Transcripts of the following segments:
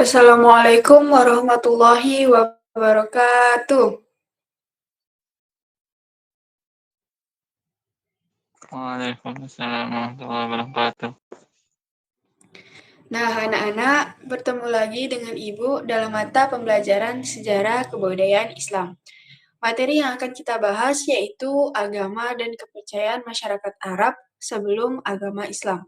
Assalamualaikum warahmatullahi wabarakatuh. Waalaikumsalam warahmatullahi wabarakatuh. Nah, anak-anak, bertemu lagi dengan Ibu dalam mata pembelajaran Sejarah Kebudayaan Islam. Materi yang akan kita bahas yaitu agama dan kepercayaan masyarakat Arab sebelum agama Islam.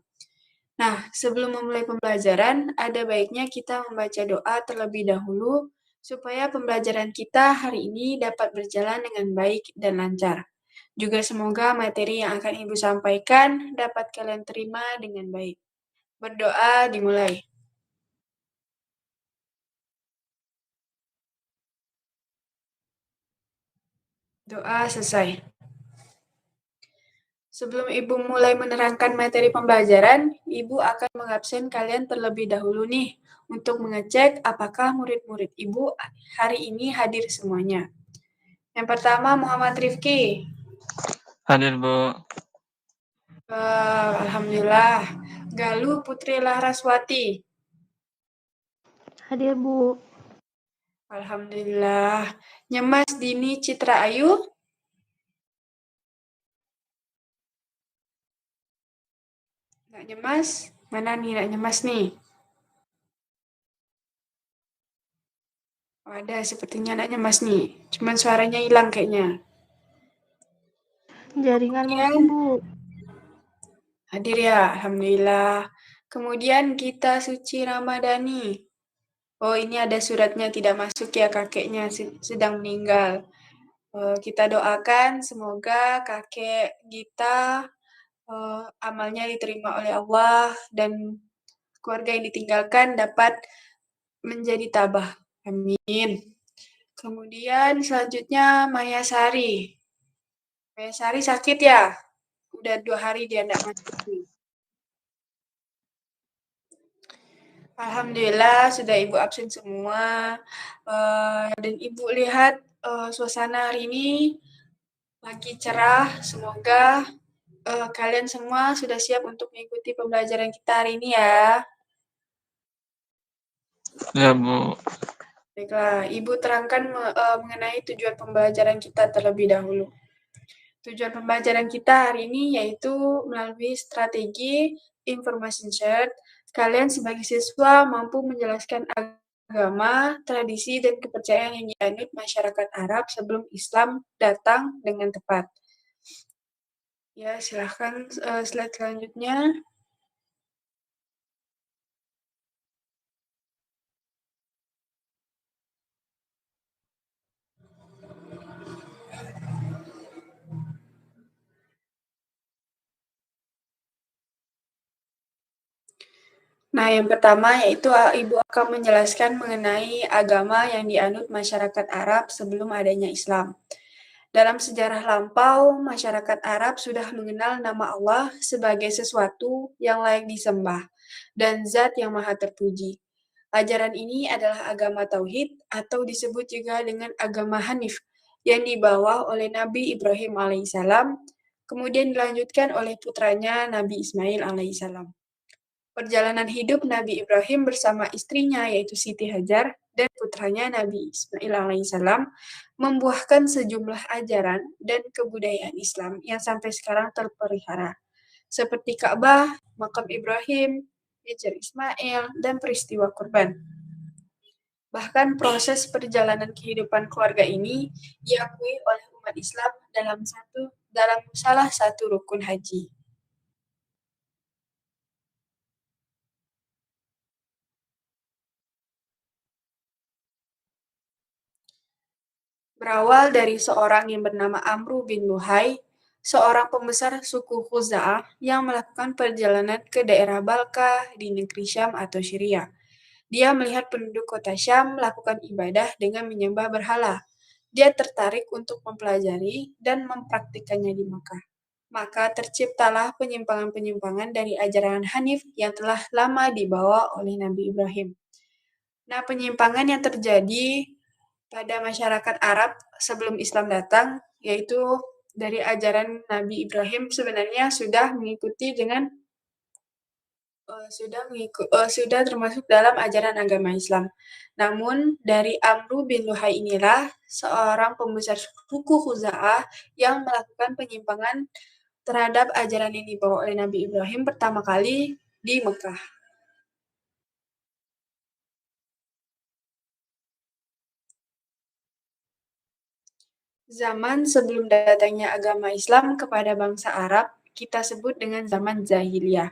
Nah, sebelum memulai pembelajaran, ada baiknya kita membaca doa terlebih dahulu supaya pembelajaran kita hari ini dapat berjalan dengan baik dan lancar. Juga semoga materi yang akan Ibu sampaikan dapat kalian terima dengan baik. Berdoa dimulai. Doa selesai. Sebelum Ibu mulai menerangkan materi pembelajaran, Ibu akan mengabsen kalian terlebih dahulu nih untuk mengecek apakah murid-murid Ibu hari ini hadir semuanya. Yang pertama Muhammad Rifki. Hadir, Bu. Alhamdulillah. Galuh Putri Lahraswati. Hadir, Bu. Alhamdulillah. Nyemas Dini Citra Ayu. Nak nyemas? Mana nih nak nyemas nih? Oh, ada sepertinya nak nyemas nih. Cuman suaranya hilang kayaknya. Jaringan mungkin, Bu. Hadir ya, Alhamdulillah. Kemudian kita Suci Ramadhani. Oh, ini ada suratnya tidak masuk ya, kakeknya sedang meninggal. Kita doakan semoga kakek kita amalnya diterima oleh Allah dan keluarga yang ditinggalkan dapat menjadi tabah. Amin. Kemudian selanjutnya Maya Sari. Maya Sari sakit ya? Udah 2 hari dia tidak masuk nih. Alhamdulillah sudah Ibu absen semua. Dan Ibu lihat suasana hari ini lagi cerah. Semoga kalian semua sudah siap untuk mengikuti pembelajaran kita hari ini ya. Ya, Bu. Baiklah, Ibu terangkan mengenai tujuan pembelajaran kita terlebih dahulu. Tujuan pembelajaran kita hari ini yaitu melalui strategi information shared, kalian sebagai siswa mampu menjelaskan agama, tradisi, dan kepercayaan yang dianut masyarakat Arab sebelum Islam datang dengan tepat. Ya, silahkan slide selanjutnya. Nah, yang pertama yaitu Ibu akan menjelaskan mengenai agama yang dianut masyarakat Arab sebelum adanya Islam. Dalam sejarah lampau, masyarakat Arab sudah mengenal nama Allah sebagai sesuatu yang layak disembah dan zat yang maha terpuji. Ajaran ini adalah agama Tauhid atau disebut juga dengan agama Hanif yang dibawa oleh Nabi Ibrahim alaihissalam, kemudian dilanjutkan oleh putranya Nabi Ismail alaihissalam. Perjalanan hidup Nabi Ibrahim bersama istrinya yaitu Siti Hajar dan putranya Nabi Ismail alaihissalam membuahkan sejumlah ajaran dan kebudayaan Islam yang sampai sekarang terpelihara, seperti Ka'bah, makam Ibrahim, Hajar Ismail, dan peristiwa kurban. Bahkan proses perjalanan kehidupan keluarga ini diakui oleh umat Islam dalam salah satu rukun haji. Berawal dari seorang yang bernama Amru bin Luhai, seorang pembesar suku Khuza'ah yang melakukan perjalanan ke daerah Balkah di negeri Syam atau Syria. Dia melihat penduduk kota Syam melakukan ibadah dengan menyembah berhala. Dia tertarik untuk mempelajari dan mempraktikkannya di Makkah. Maka terciptalah penyimpangan-penyimpangan dari ajaran Hanif yang telah lama dibawa oleh Nabi Ibrahim. Nah, penyimpangan yang terjadi pada masyarakat Arab sebelum Islam datang, yaitu dari ajaran Nabi Ibrahim sebenarnya sudah mengikuti dengan sudah termasuk dalam ajaran agama Islam. Namun dari Amru bin Luhai inilah seorang pembesar suku Khuza'ah yang melakukan penyimpangan terhadap ajaran yang dibawa oleh Nabi Ibrahim pertama kali di Mekah. Zaman sebelum datangnya agama Islam kepada bangsa Arab, kita sebut dengan zaman Jahiliyah.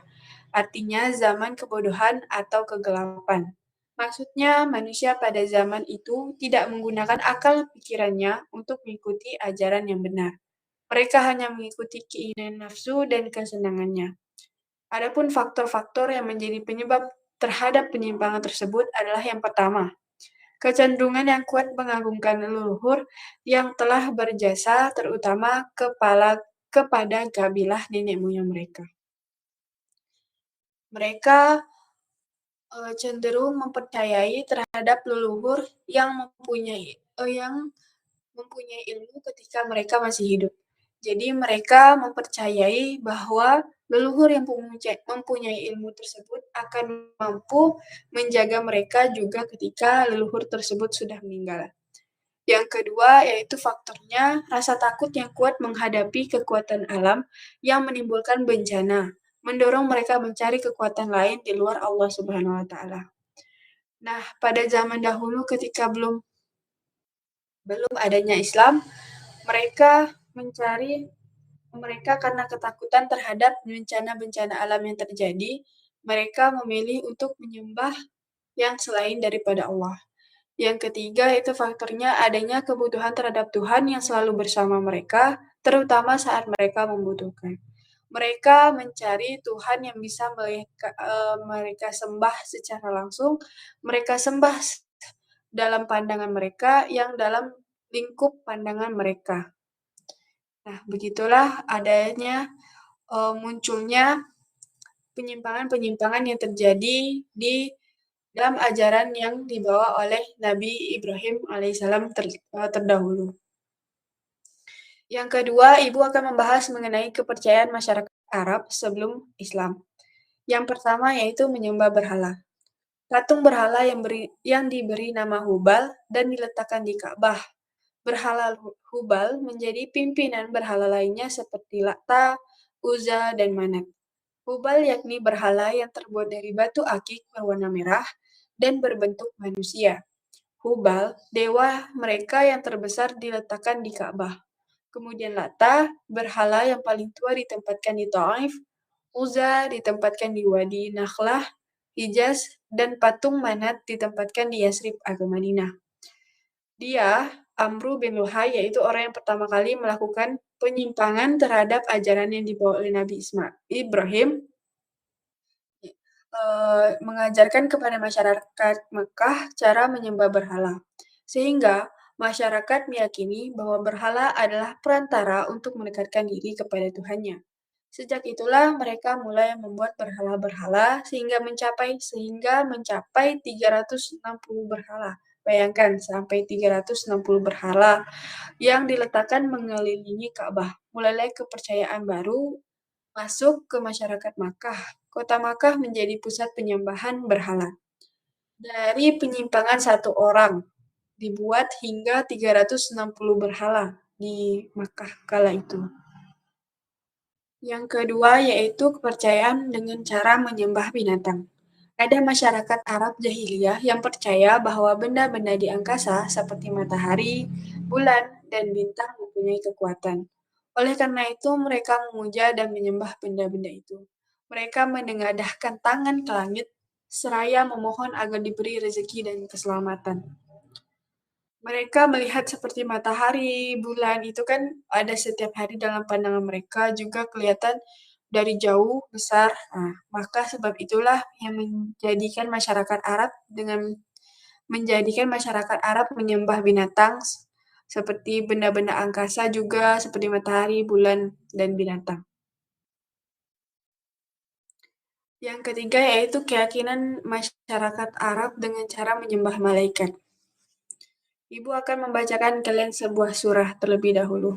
Artinya zaman kebodohan atau kegelapan. Maksudnya manusia pada zaman itu tidak menggunakan akal pikirannya untuk mengikuti ajaran yang benar. Mereka hanya mengikuti keinginan nafsu dan kesenangannya. Adapun faktor-faktor yang menjadi penyebab terhadap penyimpangan tersebut adalah yang pertama, kecenderungan yang kuat mengagungkan leluhur yang telah berjasa terutama kepada kabilah nenek moyang mereka. Mereka cenderung mempercayai terhadap leluhur yang mempunyai ilmu ketika mereka masih hidup. Jadi mereka mempercayai bahwa leluhur yang mempunyai ilmu tersebut akan mampu menjaga mereka juga ketika leluhur tersebut sudah meninggal. Yang kedua yaitu faktornya rasa takut yang kuat menghadapi kekuatan alam yang menimbulkan bencana, mendorong mereka mencari kekuatan lain di luar Allah Subhanahu wa taala. Nah, pada zaman dahulu ketika belum adanya Islam, mereka karena ketakutan terhadap bencana-bencana alam yang terjadi, mereka memilih untuk menyembah yang selain daripada Allah. Yang ketiga itu faktornya adanya kebutuhan terhadap Tuhan yang selalu bersama mereka, terutama saat mereka membutuhkan. Mereka mencari Tuhan yang bisa mereka sembah secara langsung, mereka sembah dalam pandangan mereka yang dalam lingkup pandangan mereka. Nah, begitulah munculnya penyimpangan-penyimpangan yang terjadi di dalam ajaran yang dibawa oleh Nabi Ibrahim alaihissalam terdahulu. Yang kedua, Ibu akan membahas mengenai kepercayaan masyarakat Arab sebelum Islam. Yang pertama yaitu menyembah berhala. Patung berhala yang diberi nama Hubal dan diletakkan di Ka'bah. Berhala Hubal menjadi pimpinan berhala lainnya seperti Lata, Uzza, dan Manat. Hubal yakni berhala yang terbuat dari batu akik berwarna merah dan berbentuk manusia. Hubal, dewa mereka yang terbesar diletakkan di Ka'bah. Kemudian Lata, berhala yang paling tua ditempatkan di Taif. Uzza ditempatkan di Wadi Nakhlah, Hijaz, dan patung Manat ditempatkan di Yasrib atau Madinah. Dia, Amru bin Luhai, yaitu orang yang pertama kali melakukan penyimpangan terhadap ajaran yang dibawa oleh Nabi Ibrahim, mengajarkan kepada masyarakat Mekah cara menyembah berhala. Sehingga masyarakat meyakini bahwa berhala adalah perantara untuk mendekatkan diri kepada Tuhannya. Sejak itulah mereka mulai membuat berhala-berhala sehingga mencapai 360 berhala. Bayangkan sampai 360 berhala yang diletakkan mengelilingi Ka'bah. Mulailah kepercayaan baru masuk ke masyarakat Makkah. Kota Makkah menjadi pusat penyembahan berhala. Dari penyimpangan satu orang dibuat hingga 360 berhala di Makkah kala itu. Yang kedua yaitu kepercayaan dengan cara menyembah binatang. Ada masyarakat Arab jahiliyah yang percaya bahwa benda-benda di angkasa seperti matahari, bulan, dan bintang mempunyai kekuatan. Oleh karena itu, mereka memuja dan menyembah benda-benda itu. Mereka menengadahkan tangan ke langit, seraya memohon agar diberi rezeki dan keselamatan. Mereka melihat seperti matahari, bulan itu kan ada setiap hari dalam pandangan mereka juga kelihatan dari jauh besar. Nah, maka sebab itulah yang menjadikan masyarakat Arab menyembah binatang seperti benda-benda angkasa juga seperti matahari, bulan, dan binatang. Yang ketiga yaitu keyakinan masyarakat Arab dengan cara menyembah malaikat. Ibu akan membacakan kalian sebuah surah terlebih dahulu.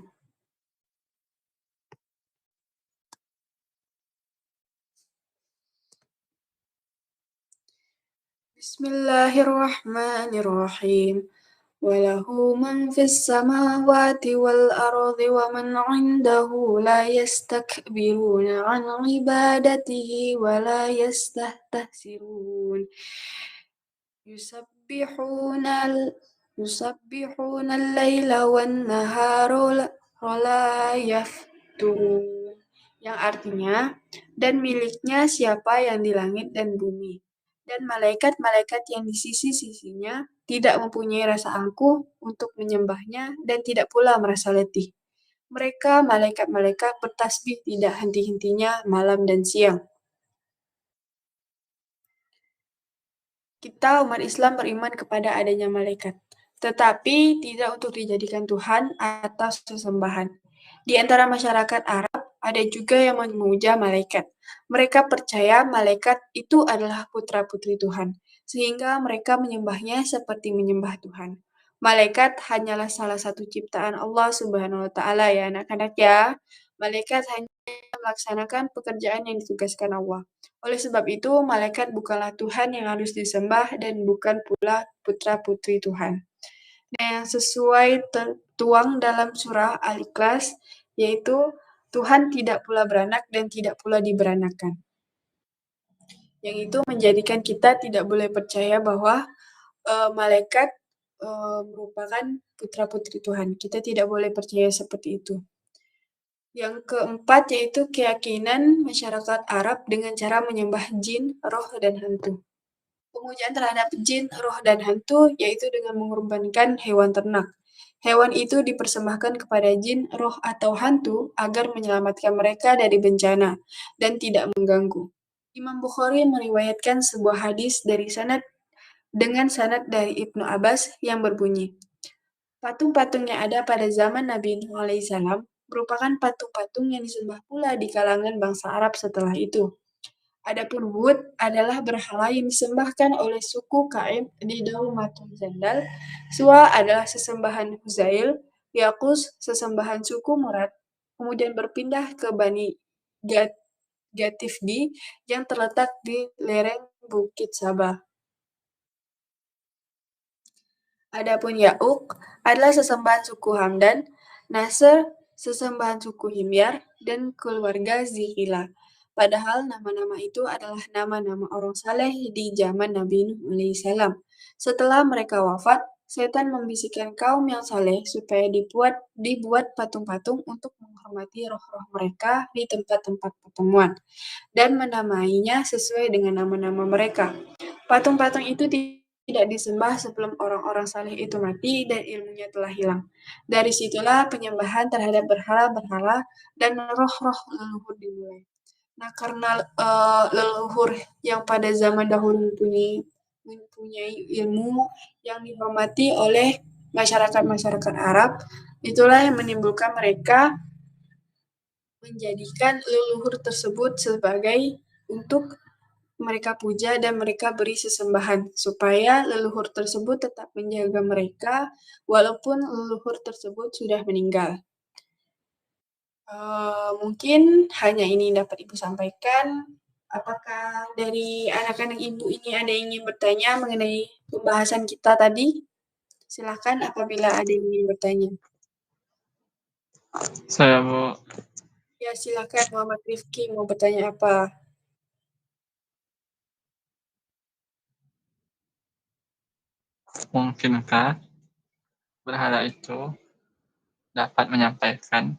Bismillahirrahmanirrahim. Walahu man fis samawati wal ardi wa man 'indahu la yastakbiruna 'an ibadatihi wa la yastahsirun. Yusabbihuna yusabbihuna al-laila wan nahara la yafturun. Yang artinya, dan miliknya siapa yang di langit dan bumi. Dan malaikat-malaikat yang di sisi-sisinya tidak mempunyai rasa angkuh untuk menyembahnya dan tidak pula merasa letih. Mereka, malaikat-malaikat bertasbih tidak henti-hentinya malam dan siang. Kita umat Islam beriman kepada adanya malaikat, tetapi tidak untuk dijadikan Tuhan atau sesembahan. Di antara masyarakat Arab, ada juga yang memuja malaikat. Mereka percaya malaikat itu adalah putra-putri Tuhan, sehingga mereka menyembahnya seperti menyembah Tuhan. Malaikat hanyalah salah satu ciptaan Allah Subhanahu wa Ta'ala, ya anak-anak ya. Malaikat hanya melaksanakan pekerjaan yang ditugaskan Allah. Oleh sebab itu, malaikat bukanlah Tuhan yang harus disembah dan bukan pula putra-putri Tuhan. Nah, yang sesuai tertuang dalam surah Al-Ikhlas, yaitu Tuhan tidak pula beranak dan tidak pula diberanakan. Yang itu menjadikan kita tidak boleh percaya bahwa malaikat merupakan putra-putri Tuhan. Kita tidak boleh percaya seperti itu. Yang keempat yaitu keyakinan masyarakat Arab dengan cara menyembah jin, roh, dan hantu. Pemujaan terhadap jin, roh, dan hantu yaitu dengan mengorbankan hewan ternak. Hewan itu dipersembahkan kepada jin, roh, atau hantu agar menyelamatkan mereka dari bencana dan tidak mengganggu. Imam Bukhari meriwayatkan sebuah hadis dari sanad dari Ibnu Abbas yang berbunyi, patung-patung yang ada pada zaman Nabi Nuh alaihissalam merupakan patung-patung yang disembah pula di kalangan bangsa Arab setelah itu. Adapun Wud adalah berhala yang disembahkan oleh suku Kaib di Daumatul Jandal, Suwa adalah sesembahan Huzail, Yakus sesembahan suku Murad, kemudian berpindah ke Bani Gatifdi yang terletak di lereng Bukit Sabah. Adapun Ya'uq adalah sesembahan suku Hamdan, Nasr sesembahan suku Himyar, dan keluarga Zihila. Padahal nama-nama itu adalah nama-nama orang saleh di zaman Nabi Nuh alaihissalam. Setelah mereka wafat, setan membisikkan kaum yang saleh supaya dibuat patung-patung untuk menghormati roh-roh mereka di tempat-tempat pertemuan dan menamainya sesuai dengan nama-nama mereka. Patung-patung itu tidak disembah sebelum orang-orang saleh itu mati dan ilmunya telah hilang. Dari situlah penyembahan terhadap berhala-berhala dan roh-roh leluhur dimulai. Nah, karena leluhur yang pada zaman dahulu mempunyai ilmu yang dihormati oleh masyarakat-masyarakat Arab, itulah yang menimbulkan mereka menjadikan leluhur tersebut sebagai untuk mereka puja dan mereka beri sesembahan, supaya leluhur tersebut tetap menjaga mereka walaupun leluhur tersebut sudah meninggal. Mungkin hanya ini dapat Ibu sampaikan. Apakah dari anak-anak Ibu ini ada yang ingin bertanya mengenai pembahasan kita tadi? Silakan apabila ada yang ingin bertanya. Saya, Bu. Ya, silakan Muhammad Rifki mau bertanya apa? Mungkinkah berhala itu dapat menyampaikan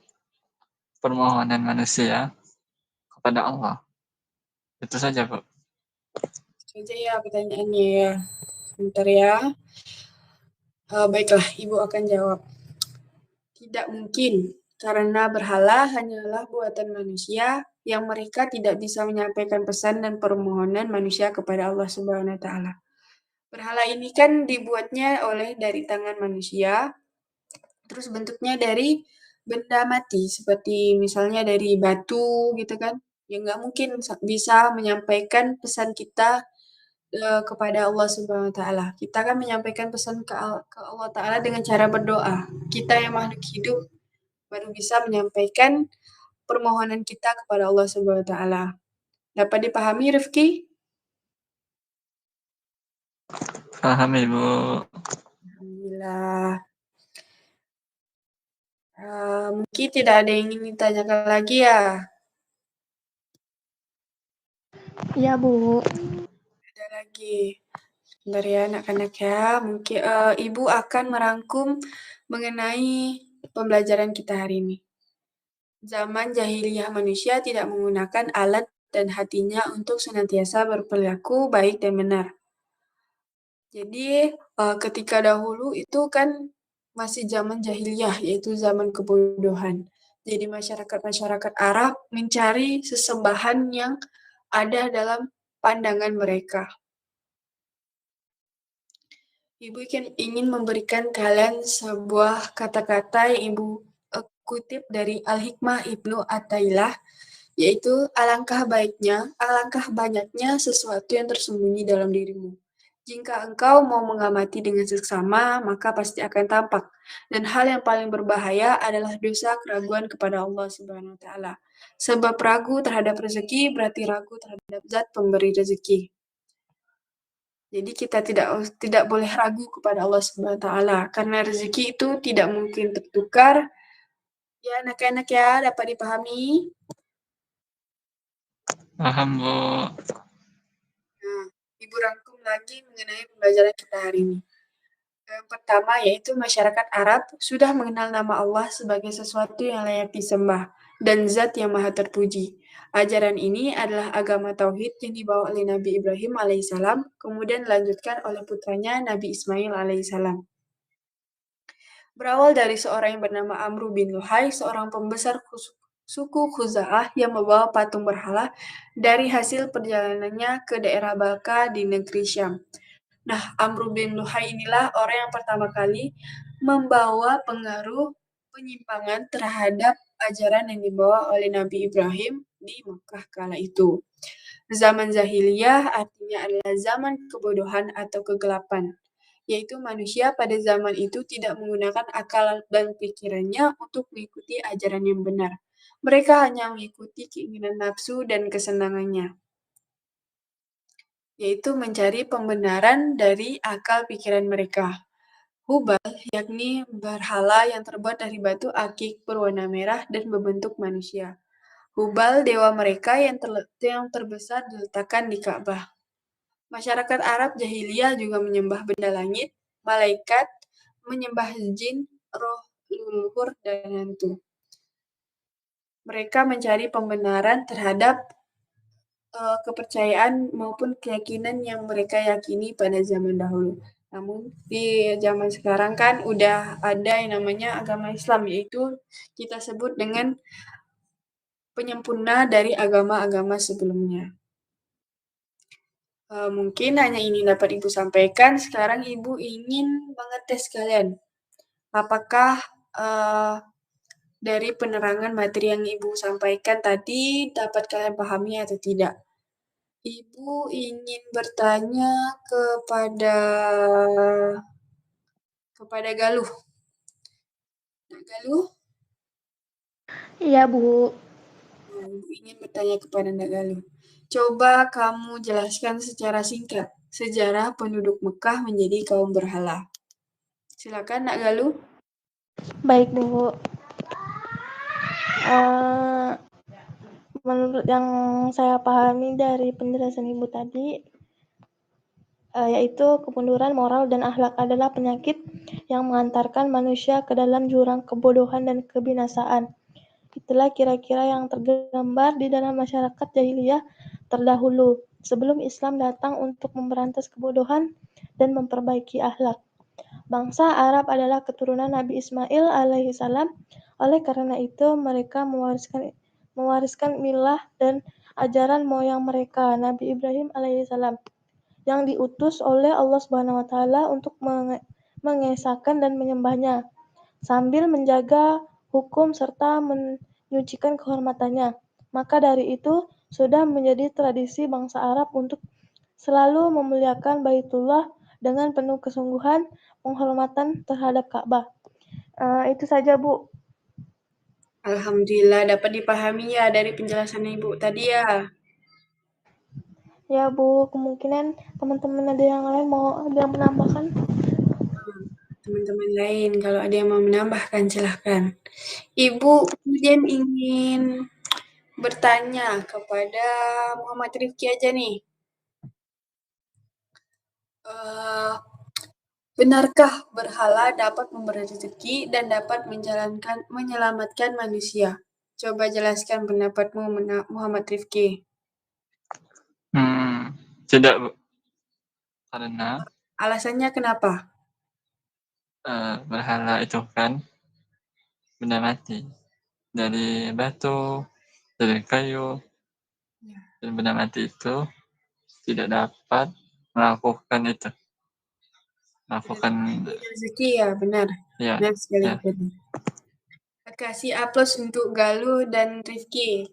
permohonan manusia kepada Allah? Itu saja, Bu. Saja ya pertanyaannya ya. Sebentar ya. Baiklah, Ibu akan jawab. Tidak mungkin, karena berhala hanyalah buatan manusia yang mereka tidak bisa menyampaikan pesan dan permohonan manusia kepada Allah Subhanahu wa Ta'ala. Berhala ini kan dibuatnya dari tangan manusia, terus bentuknya dari benda mati, seperti misalnya dari batu gitu kan, yang nggak mungkin bisa menyampaikan pesan kita kepada Allah Subhanahu wa Ta'ala. Kita kan menyampaikan pesan ke Allah Ta'ala dengan cara berdoa. Kita yang makhluk hidup baru bisa menyampaikan permohonan kita kepada Allah Subhanahu wa Ta'ala. Dapat dipahami, Rifki? Paham Ibu. Alhamdulillah. Mungkin tidak ada yang ingin ditanyakan lagi ya? Iya, Bu. Ada lagi. Sebentar ya anak-anak ya. Mungkin Ibu akan merangkum mengenai pembelajaran kita hari ini. Zaman jahiliyah manusia tidak menggunakan alat dan hatinya untuk senantiasa berperilaku baik dan benar. Jadi, ketika dahulu itu kan masih zaman jahiliyah, yaitu zaman kebodohan. Jadi masyarakat-masyarakat Arab mencari sesembahan yang ada dalam pandangan mereka. Ibu ingin memberikan kalian sebuah kata-kata yang Ibu kutip dari Al-Hikmah Ibnu Athaillah, yaitu alangkah banyaknya sesuatu yang tersembunyi dalam dirimu. Jika engkau mau mengamati dengan seksama, maka pasti akan tampak. Dan hal yang paling berbahaya adalah dosa keraguan kepada Allah Subhanahu wa taala. Sebab ragu terhadap rezeki berarti ragu terhadap Zat pemberi rezeki. Jadi kita tidak boleh ragu kepada Allah Subhanahu wa taala karena rezeki itu tidak mungkin tertukar. Ya, anak-anak ya, dapat dipahami? Paham Bu. Nah, Ibu rangkum lagi mengenai pembelajaran kita hari ini. Yang pertama yaitu masyarakat Arab sudah mengenal nama Allah sebagai sesuatu yang layak disembah dan Zat yang Maha Terpuji. Ajaran ini adalah agama tauhid yang dibawa oleh Nabi Ibrahim alaihissalam, kemudian dilanjutkan oleh putranya Nabi Ismail alaihissalam. Berawal dari seorang yang bernama Amru bin Luhai, seorang pembesar suku Khuza'ah yang membawa patung berhala dari hasil perjalanannya ke daerah Balka di negeri Syam. Nah, Amru bin Luhai inilah orang yang pertama kali membawa pengaruh penyimpangan terhadap ajaran yang dibawa oleh Nabi Ibrahim di Makkah kala itu. Zaman Jahiliyah artinya adalah zaman kebodohan atau kegelapan, yaitu manusia pada zaman itu tidak menggunakan akal dan pikirannya untuk mengikuti ajaran yang benar. Mereka hanya mengikuti keinginan nafsu dan kesenangannya, yaitu mencari pembenaran dari akal pikiran mereka. Hubal, yakni berhala yang terbuat dari batu akik berwarna merah dan berbentuk manusia. Hubal, dewa mereka yang terbesar diletakkan di Ka'bah. Masyarakat Arab jahiliyah juga menyembah benda langit, malaikat, menyembah jin, roh leluhur, dan hantu. Mereka mencari pembenaran terhadap kepercayaan maupun keyakinan yang mereka yakini pada zaman dahulu. Namun di zaman sekarang kan udah ada yang namanya agama Islam, yaitu kita sebut dengan penyempurna dari agama-agama sebelumnya. Mungkin hanya ini dapat Ibu sampaikan. Sekarang Ibu ingin mengetes kalian. Apakah dari penerangan materi yang Ibu sampaikan tadi dapat kalian pahami atau tidak? Ibu ingin bertanya kepada Galuh. Nak Galuh? Iya, Bu. Ibu ingin bertanya kepada Nak Galuh. Coba kamu jelaskan secara singkat sejarah penduduk Mekah menjadi kaum berhala. Silakan Nak Galuh. Baik, Bu. Menurut yang saya pahami dari penjelasan Ibu tadi, yaitu kemunduran moral dan akhlak adalah penyakit yang mengantarkan manusia ke dalam jurang kebodohan dan kebinasaan. Itulah kira-kira yang tergambar di dalam masyarakat jahiliyah terdahulu, sebelum Islam datang untuk memberantas kebodohan dan memperbaiki akhlak. Bangsa Arab adalah keturunan Nabi Ismail alaihissalam, oleh karena itu mereka mewariskan milah dan ajaran moyang mereka, Nabi Ibrahim alaihissalam, yang diutus oleh Allah Subhanahu wa taala untuk mengesahkan dan menyembahnya, sambil menjaga hukum serta menyucikan kehormatannya. Maka dari itu sudah menjadi tradisi bangsa Arab untuk selalu memuliakan Baitullah dengan penuh kesungguhan penghormatan terhadap Ka'bah. Itu saja, Bu. Alhamdulillah dapat dipahami ya dari penjelasan Ibu tadi ya. Ya Bu, kemungkinan teman-teman ada yang lain mau ada yang menambahkan? Teman-teman lain, kalau ada yang mau menambahkan silahkan. Ibu kemudian ingin bertanya kepada Muhammad Rifki aja nih. Benarkah berhala dapat memberi rezeki dan dapat menyelamatkan manusia? Coba jelaskan pendapatmu, Muhammad Rifki. Tidak, Bu. Karena Alasannya kenapa? berhala itu kan benda mati. Dari batu, dari kayu, dan benda mati itu tidak dapat melakukan itu. Melakukan Rezeki ya, benar. ya, Benar sekali. ya. Kasih aplaus untuk Galuh dan Rifki.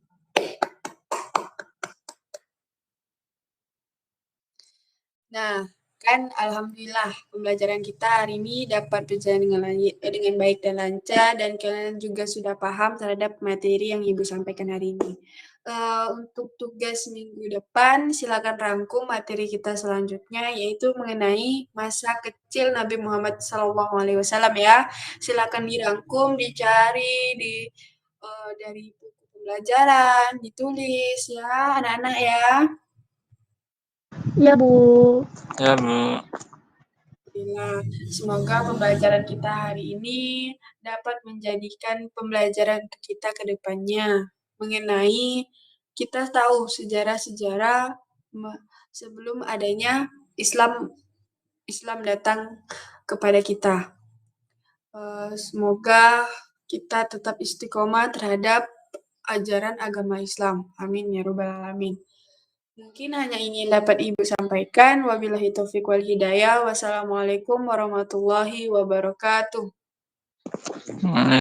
Nah, kan alhamdulillah pembelajaran kita hari ini dapat berjalan dengan baik dan lancar, dan kalian juga sudah paham terhadap materi yang Ibu sampaikan hari ini. Untuk tugas minggu depan, silakan rangkum materi kita selanjutnya, yaitu mengenai masa kecil Nabi Muhammad SAW ya. Silakan dirangkum, dicari dari buku pembelajaran, ditulis ya, anak-anak ya. Ya Bu. Ya, Bu. Semoga pembelajaran kita hari ini dapat menjadikan pembelajaran kita ke depannya mengenai kita tahu sejarah-sejarah sebelum adanya Islam datang kepada kita. Semoga kita tetap istiqomah terhadap ajaran agama Islam. Amin ya rabbal alamin. Mungkin hanya ini yang dapat Ibu sampaikan. Wabillahi taufiq wal hidayah. Wassalamualaikum warahmatullahi wabarakatuh.